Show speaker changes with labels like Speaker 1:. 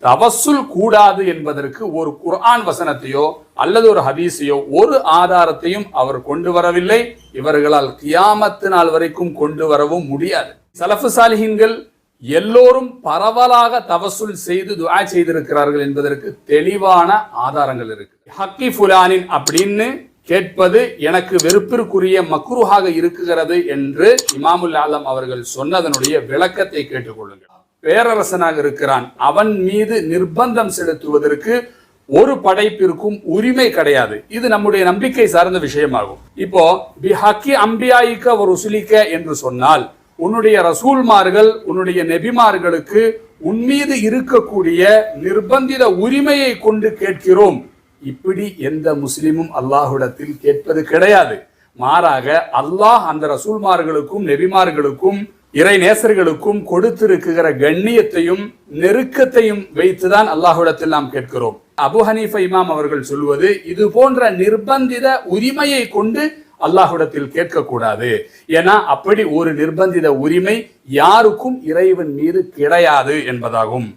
Speaker 1: தவசுல் கூடாது என்பதற்கு ஒரு குர்ஆன் வசனத்தையோ அல்லது ஒரு ஹதீஸையோ ஒரு ஆதாரத்தையும் அவர் கொண்டு வரவில்லை. இவர்களால் கியாமத்து நாள் வரைக்கும் கொண்டு வரவும் முடியாது. சலஃபு சாலிஹீன்கள் எல்லோரும் பரவலாக தவசுல் செய்து துஆ செய்திருக்கிறார்கள் என்பதற்கு தெளிவான ஆதாரங்கள் இருக்கு. ஹக்கி ஃபுலானின் அப்படின்னு கேட்பது எனக்கு வெறுப்பிற்குரிய மக்ரூஹாக இருக்குகிறது என்று இமாமுல் ஆலம் அவர்கள் சொன்னதனுடைய விளக்கத்தை கேட்டுக்கொள்ளுங்கள். பேரரசனாக இருக்கிறான், அவன் மீது நிர்பந்தம் செலுத்துவதற்கு ஒரு படைப்பிற்கும் உரிமை கிடையாது. இது நம்முடைய நம்பிக்கை சார்ந்த விஷயமாகும். இப்போ பிஹக்கி அம்பியாயிக்க ஒரு ருசுலிக்க என்று சொன்னால் உன்னுடைய ரசூல்மார்கள் உன்னுடைய நெபிமார்களுக்கு உன்மீது இருக்கக்கூடிய நிர்பந்தித உரிமையை கொண்டு கேட்கிறோம். இப்படி எந்த முஸ்லிமும் அல்லாஹ்விடத்தில் கேட்பது கிடையாது. மாறாக அல்லாஹ் அந்த ரசூல்மார்களுக்கும் நெபிமார்களுக்கும் இறை நேசர்களுக்கும் கொடுத்திருக்கிற கண்ணியத்தையும் நெருக்கத்தையும் வைத்துதான் அல்லாஹ்விடத்தில் நாம் கேட்கிறோம். அபு ஹனீஃபா இமாம் அவர்கள் சொல்வது இது போன்ற நிர்பந்தித உரிமையை கொண்டு அல்லாஹ்விடத்தில் கேட்கக்கூடாது. ஏன்னா அப்படி ஒரு நிர்பந்தித உரிமை யாருக்கும் இறைவன் மீது கிடையாது என்பதாகும்.